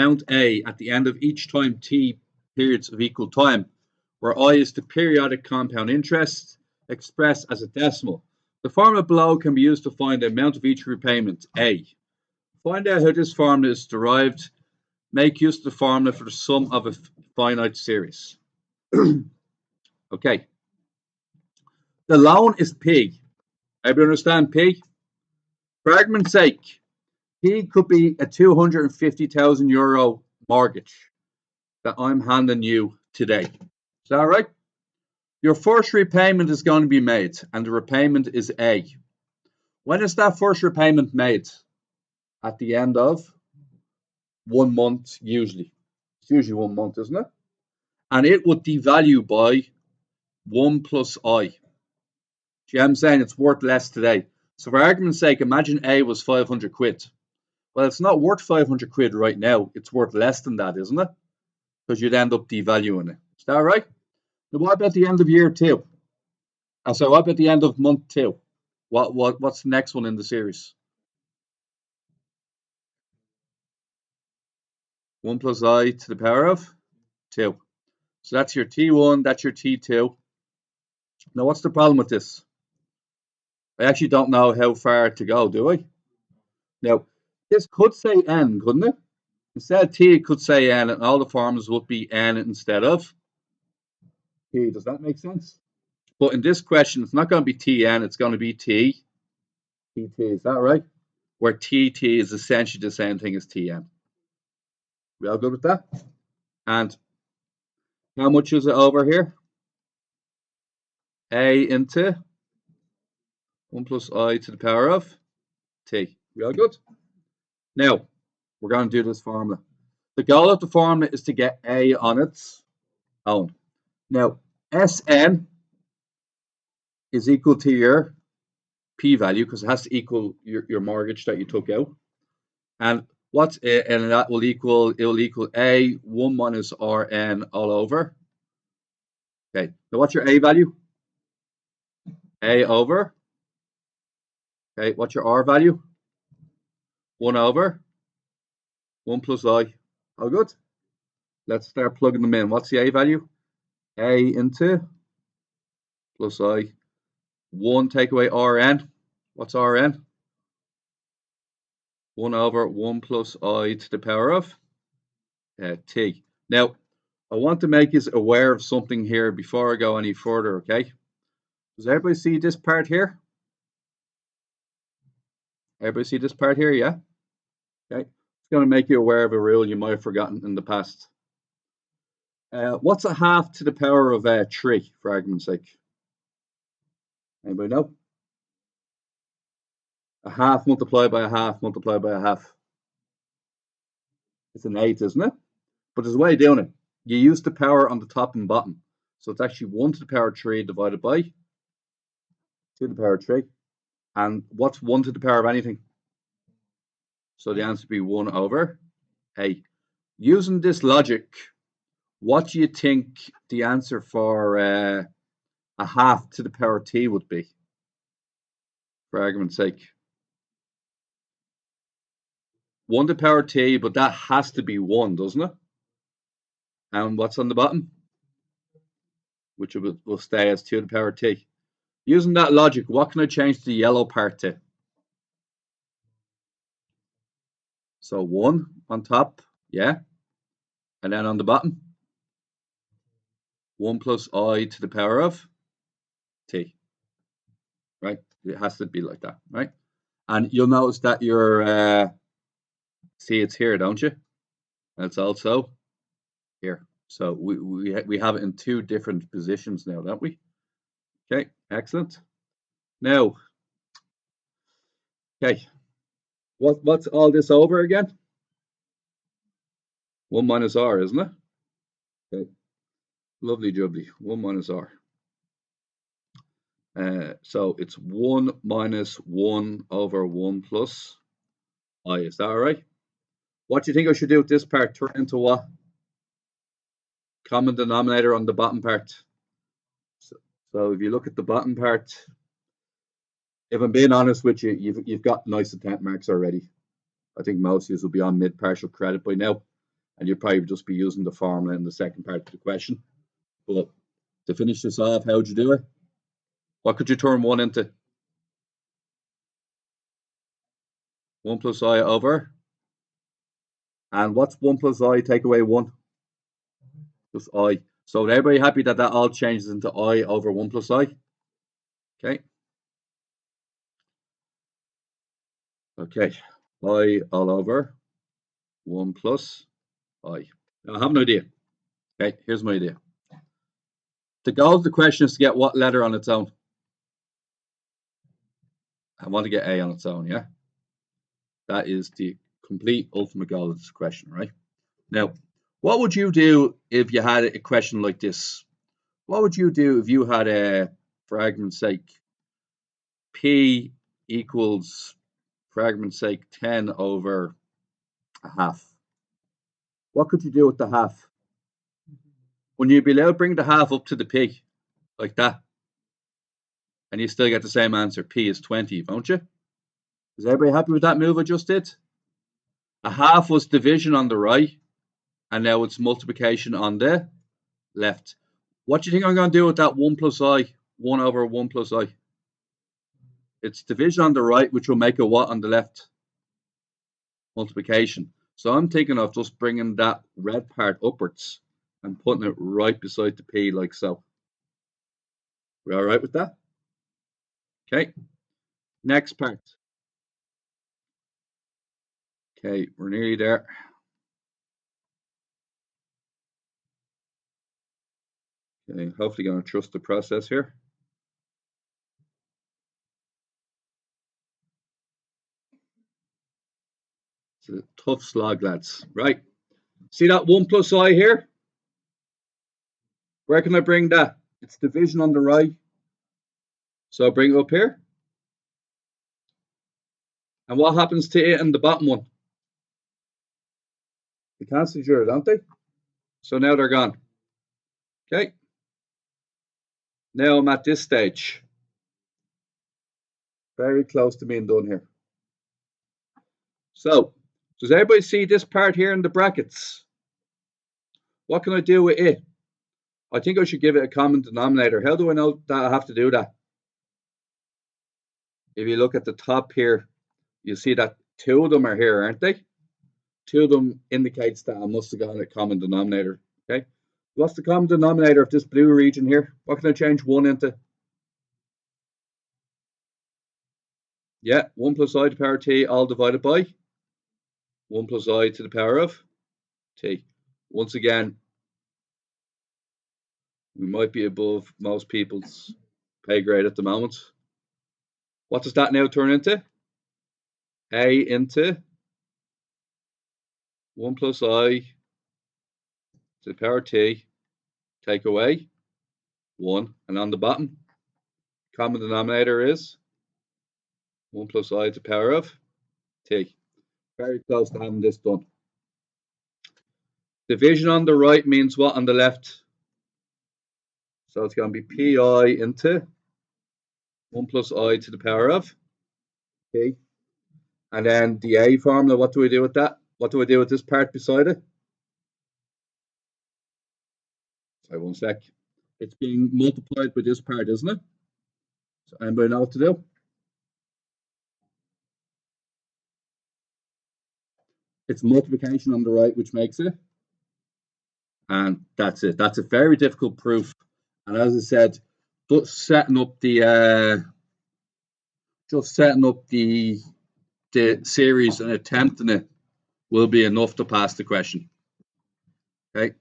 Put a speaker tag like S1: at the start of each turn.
S1: amount A at the end of each time t periods of equal time, where I is the periodic compound interest expressed as a decimal. The formula below can be used to find the amount of each repayment, A. Find out how this formula is derived. Make use of the formula for the sum of a finite series. Okay. The loan is P. Everybody understand P? For argument's sake, P could be a €250,000 mortgage that I'm handing you today. Is that right? Your first repayment is going to be made, and the repayment is A. When is that first repayment made? At the end of 1 month, usually. It's usually 1 month, isn't it? And it would devalue by 1 plus I. See what I'm saying? It's worth less today. So for argument's sake, imagine A was 500 quid. Well, it's not worth 500 quid right now. It's worth less than that, isn't it? Because you'd end up devaluing it. Is that right? Now, what about the end of year 2? So what about the end of month 2? What's the next one in the series? 1 plus I to the power of 2. So that's your T1, that's your T2. Now, what's the problem with this? I actually don't know how far to go, do I? Now, this could say N, couldn't it? Instead of T, it could say N, and all the formulas would be N instead of T. Does that make sense? But in this question, it's not going to be Tn, it's going to be T. TT, is that right? Where TT is essentially the same thing as Tn. We all good with that? And how much is it over here? A into 1 plus I to the power of T. We all good? Now, we're going to do this formula. The goal of the formula is to get A on its own. Now, Sn is equal to your P value because it has to equal your mortgage that you took out. And what's it? And that will equal, it will equal A 1 minus Rn all over. Okay, now what's your A value? A over. Okay, what's your R value? 1 over 1 plus I. All good? Let's start plugging them in. What's the A value? A into plus I. 1 take away Rn. What's Rn? 1 over 1 plus I to the power of T. Now, I want to make you aware of something here before I go any further, okay? Does everybody see this part here? Everybody see this part here, yeah? Okay. It's going to make you aware of a rule you might have forgotten in the past. What's a half to the power of 3, for argument's sake? Anybody know? A half multiplied by a half multiplied by a half. It's an 8, isn't it? But there's a way of doing it. You use the power on the top and bottom. So it's actually 1 to the power of 3 divided by 2 to the power of 3. And what's 1 to the power of anything? So the answer would be 1 over 8. Using this logic, what do you think the answer for a half to the power of T would be? For argument's sake. 1 to the power of T, but that has to be 1, doesn't it? And what's on the bottom? Which will stay as 2 to the power of T. Using that logic, what can I change the yellow part to? So 1 on top, yeah. And then on the bottom, 1 plus I to the power of T. Right? It has to be like that, right? And you'll notice that your, see it's here, don't you? And it's also here. So we have it in 2 different positions now, don't we? Okay, excellent. Now, okay, what's all this over again? 1 minus R, isn't it? Okay, lovely jubbly, 1 minus R. So it's 1 minus 1 over 1 plus I. Is that all right? What do you think I should do with this part? Turn into what? Common denominator on the bottom part. So if you look at the bottom part, if I'm being honest with you, you've got nice attempt marks already. I think most of you will be on mid-partial credit by now. and you'd probably just be using the formula in the second part of the question. But to finish this off, how would you do it? What could you turn 1 into? 1 plus I over. And what's 1 plus I take away 1? Just I. So everybody happy that that all changes into I over 1 plus I? Okay. Okay. I all over 1 plus I. Now I have an idea. Okay, here's my idea. The goal of the question is to get what letter on its own? I want to get A on its own, yeah? That is the complete ultimate goal of this question, right? Now, what would you do if you had a question like this? What would you do if you had a, for argument's sake, P equals, for argument's sake, 10 over a half? What could you do with the half? When you'd be allowed to bring the half up to the P, like that, and you still get the same answer, P is 20, won't you? Is everybody happy with that move I just did? A half was division on the right, and now it's multiplication on the left. What do you think I'm going to do with that 1 plus I? 1 over 1 plus I. It's division on the right, which will make a what on the left? Multiplication. So I'm thinking of just bringing that red part upwards and putting it right beside the P like so. We all right with that? Okay. Next part. Okay, we're nearly there. Okay, hopefully going to trust the process here. It's a tough slog, lads. Right. See that 1 plus I here? Where can I bring that? It's division on the right. So I bring it up here. And what happens to it in the bottom one? They cancel each other, don't they? So now they're gone. Okay. Now I'm at this stage. Very close to being done here. So, does everybody see this part here in the brackets? What can I do with it? I think I should give it a common denominator. How do I know that I have to do that? If you look at the top here, you see that 2 of them are here, aren't they? 2 of them indicates that I must have got a common denominator. Okay. What's the common denominator of this blue region here? What can I change 1 into? Yeah, 1 plus I to the power t all divided by 1 plus I to the power of t. Once again, we might be above most people's pay grade at the moment. What does that now turn into? A into 1 plus I to the power t, take away 1. And on the bottom, common denominator is 1 plus I to the power of t. Very close to having this done. Division on the right means what on the left? So it's going to be pi into 1 plus I to the power of t. And then the A formula, what do we do with that? What do I do with this part beside it? Sorry, 1 sec. It's being multiplied by this part, isn't it? So anybody know what to do? It's multiplication on the right, which makes it. And that's it. That's a very difficult proof. And as I said, just setting up the series and attempting it will be enough to pass the question. Okay.